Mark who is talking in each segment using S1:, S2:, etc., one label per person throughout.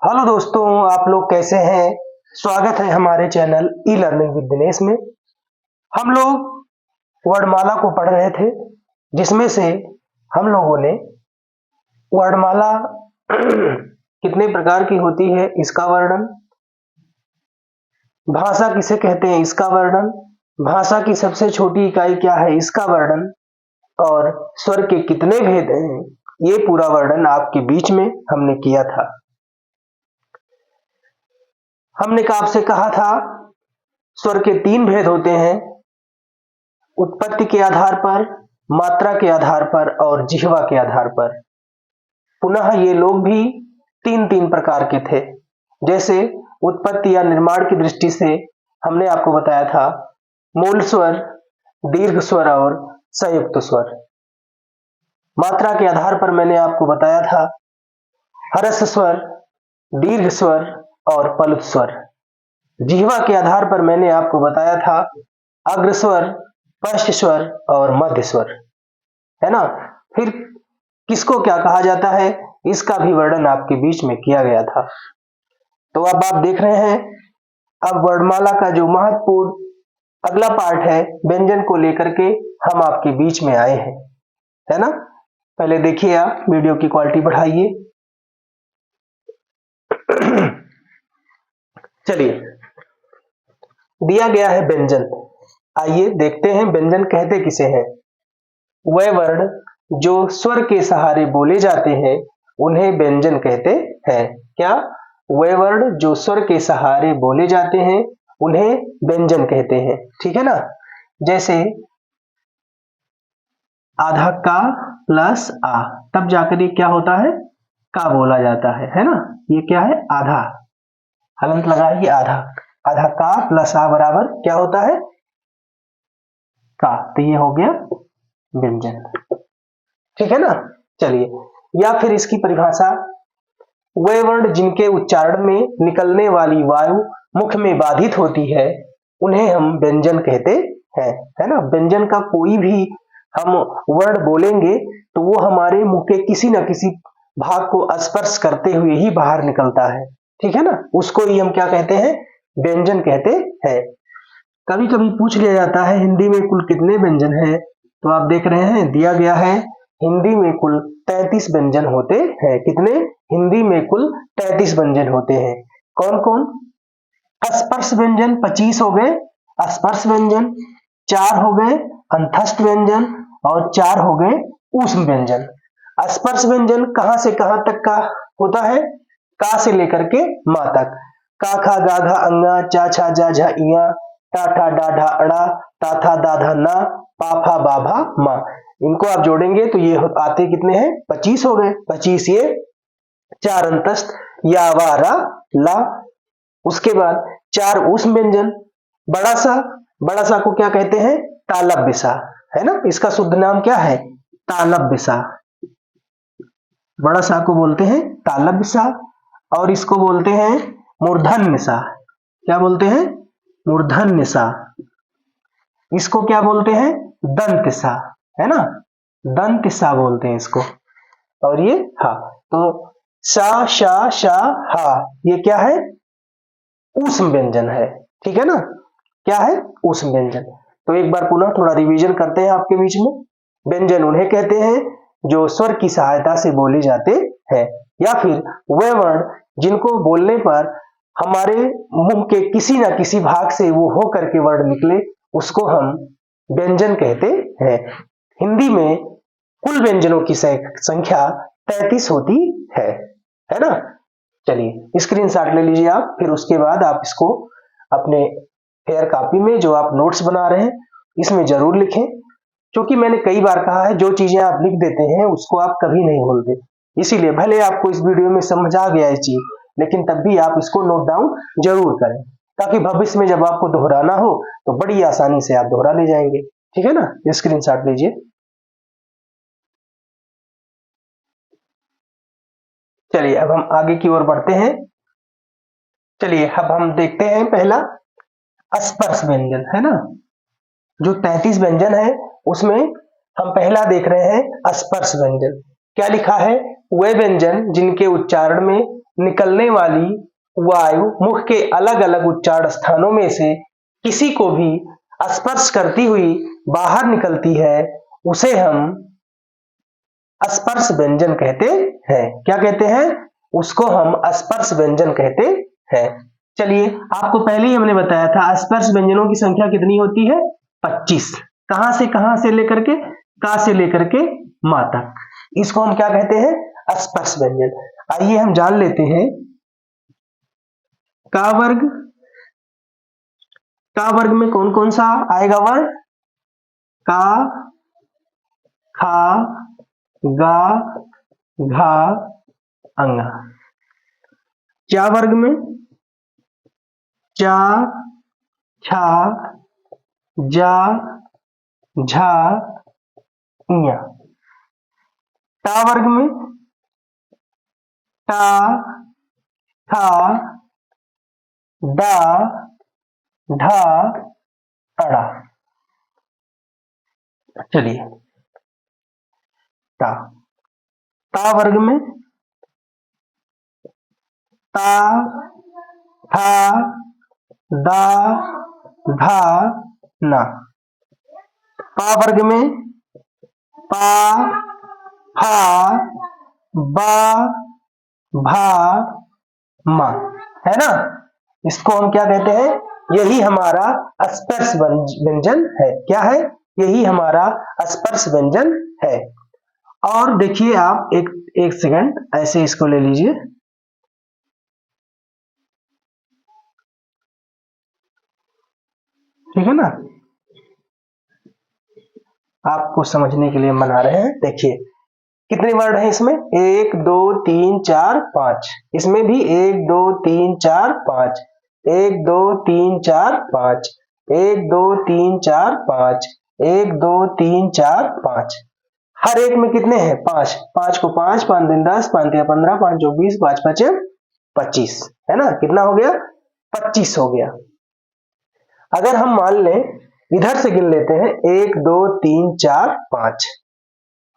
S1: Hello दोस्तों, आप लोग कैसे हैं। स्वागत है हमारे channel e learning with Dinesh में। हम लोग वर्णमाला को पढ़ रहे थे, जिसमें से हम लोगों ने वर्णमाला कितने प्रकार की होती है इसका वर्णन, भाषा किसे कहते हैं इसका वर्णन, भाषा की सबसे छोटी इकाई क्या है इसका वर्णन, और स्वर के कितने भेद हैं, ये पूरा वर्णन आपके बीच में हमने किया था। हमने आपसे कहा था स्वर के 3 भेद होते हैं, उत्पत्ति के आधार पर, मात्रा के आधार पर और जिह्वा के आधार पर। पुनः ये लोग भी 3-3 प्रकार के थे। जैसे उत्पत्ति या निर्माण की दृष्टि से हमने आपको बताया था मूल स्वर, दीर्घ स्वर और संयुक्त स्वर। मात्रा के आधार पर मैंने आपको बताया था ह्रस्व स्वर, दीर्घ स्वर और पल्प स्वर। जिह्वा के आधार पर मैंने आपको बताया था अग्र स्वर, पश्च स्वर और मध्य स्वर, है ना। फिर किसको क्या कहा जाता है इसका भी वर्णन आपके बीच में किया गया था। तो अब आप देख रहे हैं, अब वर्णमाला का जो महत्वपूर्ण अगला पार्ट है, व्यंजन को लेकर के हम आपके बीच में आए हैं, है ना। पहले देखिए, आप वीडियो की क्वालिटी बढ़ाइए। चलिए, दिया गया है व्यंजन। आइए देखते हैं व्यंजन कहते किसे हैं। वह वर्ण जो स्वर के सहारे बोले जाते हैं उन्हें व्यंजन कहते हैं। क्या? वह वर्ण जो स्वर के सहारे बोले जाते हैं उन्हें व्यंजन कहते हैं, ठीक है ना। जैसे आधा का प्लस आ, तब जाकर ये क्या होता है, का बोला जाता है ना। ये क्या है, आधा। हलंत लगाइए, आधा। आधा का प्लस आ बराबर क्या होता है, का। तो ये हो गया व्यंजन, ठीक है ना। चलिए, या फिर इसकी परिभाषा, वे वर्ण जिनके उच्चारण में निकलने वाली वायु मुख में बाधित होती है उन्हें हम व्यंजन कहते हैं, है ना। व्यंजन का कोई भी हम वर्ण बोलेंगे तो वो हमारे मुंह के किसी न किसी भाग को स्पर्श करते हुए ही बाहर निकलता है, ठीक है ना। उसको ही हम क्या कहते हैं, व्यंजन कहते हैं। कभी कभी पूछ लिया जाता है हिंदी में कुल कितने व्यंजन हैं, तो आप देख रहे हैं दिया गया है हिंदी में कुल 33 व्यंजन होते हैं। कितने? हिंदी में कुल 33 व्यंजन होते हैं। कौन कौन? स्पर्श व्यंजन 25 हो गए, स्पर्श व्यंजन 4 हो गए, अंतस्थ व्यंजन और 4 हो गए ऊष्म व्यंजन। स्पर्श व्यंजन कहां से कहां तक का होता है, का से लेकर के मा तक। का खा गा घा अंगा, चा छा जा झा इया, टा ठा डा ढा अड़ा, ता था दा धा ना, पा फा बा भा मा। इनको आप जोड़ेंगे तो ये आते कितने हैं, 25 हो गए। 25 ये 4 अंतस्थ या वा रा ला। उसके बाद 4 ऊष्म व्यंजन। बड़ा सा को क्या कहते हैं, तालव्य सा, है ना। इसका शुद्ध नाम क्या है, तालव्य सा। बड़ा सा को बोलते हैं तालव्य सा, और इसको बोलते हैं मूर्धन्य सा। क्या बोलते हैं, मूर्धन्य सा। इसको क्या बोलते हैं, दंत सा, है ना। दंत सा बोलते हैं इसको। और ये हा, तो सा शा शा हा, ये क्या है, ऊष्म व्यंजन है, ठीक है ना। क्या है, ऊष्म व्यंजन। तो एक बार पुनः थोड़ा रिवीजन करते हैं आपके बीच में। व्यंजन उन्हें कहते हैं जो स्वर की सहायता से बोले जाते हैं, या फिर वे वर्ण जिनको बोलने पर हमारे मुंह के किसी न किसी भाग से वो हो करके वर्ण निकले, उसको हम व्यंजन कहते हैं। हिंदी में कुल व्यंजनों की संख्या 33 होती है ना। चलिए, स्क्रीनशॉट ले लीजिए आप, फिर उसके बाद आप इसको अपने फेयर कॉपी में जो आप नोट्स बना रहे हैं इसमें जरूर लिखें, क्योंकि मैंने कई बार कहा है जो चीजें आप लिख देते हैं उसको आप कभी नहीं भूलते। इसीलिए भले आपको इस वीडियो में समझ आ गया ये चीज, लेकिन तब भी आप इसको नोट डाउन जरूर करें, ताकि भविष्य में जब आपको दोहराना हो तो बड़ी आसानी से आप दोहरा ले जाएंगे, ठीक है ना। स्क्रीनशॉट लीजिए। चलिए, अब हम आगे की ओर बढ़ते हैं। चलिए, अब हम देखते हैं पहला स्पर्श व्यंजन, है ना। जो 33 व्यंजन है उसमें हम पहला देख रहे हैं स्पर्श व्यंजन। क्या लिखा है, वे व्यंजन जिनके उच्चारण में निकलने वाली वायु मुख के अलग अलग उच्चारण स्थानों में से किसी को भी स्पर्श करती हुई बाहर निकलती है, उसे हम स्पर्श व्यंजन कहते हैं। क्या कहते हैं? उसको हम स्पर्श व्यंजन कहते हैं। चलिए, आपको पहले ही हमने बताया था स्पर्श व्यंजनों की संख्या कितनी होती है? 25। कहां से लेकर के? का से लेकर के मा तक। इसको हम क्या कहते हैं? स्पर्श व्यंजन। आइए हम जान लेते हैं का वर्ग। का वर्ग में कौन कौन सा आएगा वर्ण? का, खा, गा, घा, अंगा। चा वर्ग में चा, छा, जा, झा, इया। टा वर्ग में टा, ठा, डा, ढा, अड़ा। चलिए, टा। टा वर्ग में ता, था, दा, धा, ना। पा वर्ग में पा, फा, बा, भा, मा। है ना? इसको हम क्या कहते हैं? यही हमारा स्पर्श व्यंजन है। क्या है? यही हमारा स्पर्श व्यंजन है। और देखिए आप एक सेकंड ऐसे इसको ले लीजिए। ठीक है ना? आपको समझने के लिए बना रहे हैं। देखिए कितने वर्ड हैं इसमें? 1 2 3 4 5। इसमें भी 1 2 3 4 5, 1 2 3 4 5, 1 2 3 4 5, 1 2 3 4 5। हर एक में कितने हैं? 5। 5 को 5 5 दिन 10, 5 3 15, 5 4 20, 5 5 25। है ना? कितना हो गया? 25 हो गया। अगर हम मान लें इधर से गिन लेते हैं 1 2 3 4 5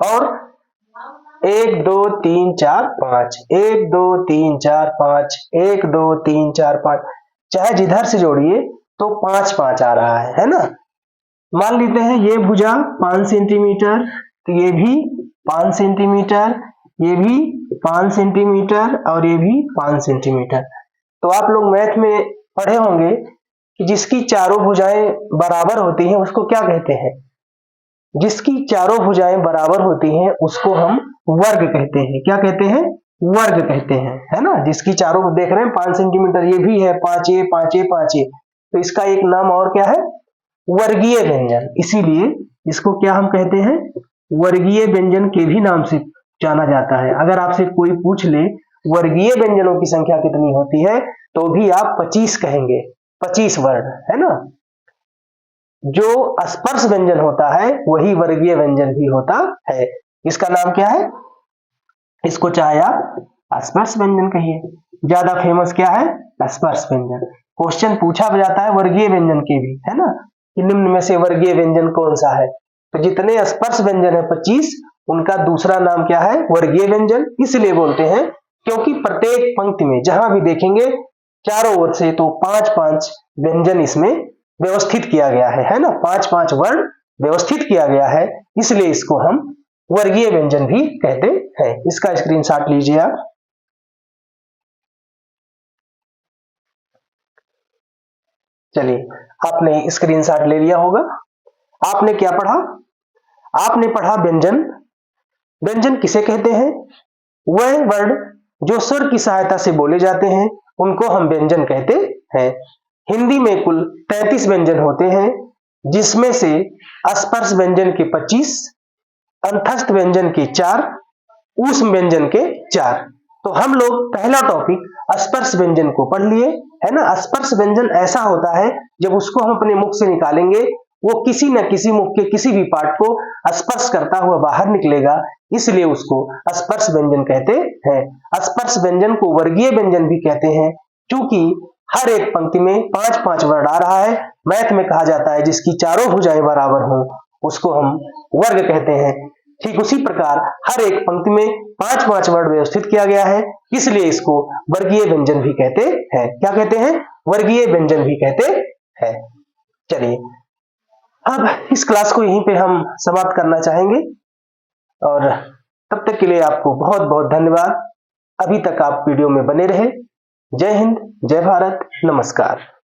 S1: और 1 2 3 4 5, 1 2 3 4 5, 1 2 3 4 5, चाहे जिधर से जोड़िए तो 5 5 आ रहा है ना? मान लेते हैं ये भुजा 5 सेंटीमीटर, तो ये भी 5 सेंटीमीटर, ये भी 5 सेंटीमीटर और ये भी 5 सेंटीमीटर। तो आप लोग मैथ में पढ़े होंगे कि जिसकी चारों भुजाएं बराबर होती हैं उसको क्या कहते हैं? जिसकी चारों भुजाएं बराबर होती हैं उसको हम वर्ग कहते हैं। क्या कहते हैं? वर्ग कहते हैं। है ना? जिसकी चारों देख रहे हैं 5 सेंटीमीटर, ये भी है 5a 5a 5a, तो इसका एक नाम और क्या है? वर्गीय व्यंजन। इसीलिए इसको क्या हम कहते हैं? वर्गीय व्यंजन के भी नाम से जाना जाता है। अगर आपसे कोई पूछ ले वर्गीय व्यंजनों की संख्या कितनी होती है तो भी आप 25 कहेंगे। 25 वर्ण। है ना? जो स्पर्श व्यंजन होता है वही वर्गीय व्यंजन भी होता है। इसका नाम क्या है? इसको चाहे आप स्पर्श व्यंजन कहिए। ज्यादा फेमस क्या है? स्पर्श व्यंजन। क्वेश्चन पूछा जाता है वर्गीय व्यंजन के भी, है ना, कि निम्न में से वर्गीय व्यंजन कौन सा है? तो जितने स्पर्श व्यंजन है 25, उनका दूसरा नाम क्या है? वर्गीय व्यंजन। इसलिए बोलते हैं क्योंकि प्रत्येक पंक्ति में जहां भी देखेंगे चारों ओर से तो 5 5 व्यंजन इसमें व्यवस्थित किया गया है ना? 5 5 वर्ण व्यवस्थित किया गया है, इसलिए इसको हम वर्गीय व्यंजन भी कहते हैं। इसका स्क्रीनशॉट लीजिए आप। चलिए, आपने स्क्रीनशॉट ले लिया होगा। आपने क्या पढ़ा? आपने पढ़ा व्यंजन। व्यंजन किसे कहते हैं? वह वर्ण जो स्वर की सहायता से बोले जाते हैं उनको हम व्यंजन कहते हैं। हिंदी में कुल 33 व्यंजन होते हैं, जिसमें से स्पर्श व्यंजन के 25, अंतस्थ व्यंजन के 4, ऊष्म व्यंजन के 4। तो हम लोग पहला टॉपिक स्पर्श व्यंजन को पढ़ लिए, है ना? स्पर्श व्यंजन ऐसा होता है जब उसको हम अपने मुख से निकालेंगे वो किसी न किसी मुख के किसी भी पार्ट को स्पर्श करता हुआ बाहर निकलेगा, इसलिए उसको स्पर्श व्यंजन कहते हैं। स्पर्श व्यंजन को वर्गीय व्यंजन भी कहते हैं, क्योंकि हर एक पंक्ति में 5 5 वर्ण आ रहा है। मैथ में कहा जाता है जिसकी चारों भुजाएं बराबर हो उसको हम वर्ग कहते हैं। ठीक उसी प्रकार हर एक पंक्ति में 5-5 वर्ड व्यवस्थित किया गया है, इसलिए इसको वर्गीय व्यंजन भी कहते हैं। क्या कहते हैं? वर्गीय व्यंजन भी कहते हैं। चलिए अब इस क्लास को यहीं पे हम समाप्त करना चाहेंगे और तब तक के लिए आपको बहुत बहुत धन्यवाद। अभी तक आप वीडियो में बने रहे। जय हिंद, जय भारत, नमस्कार।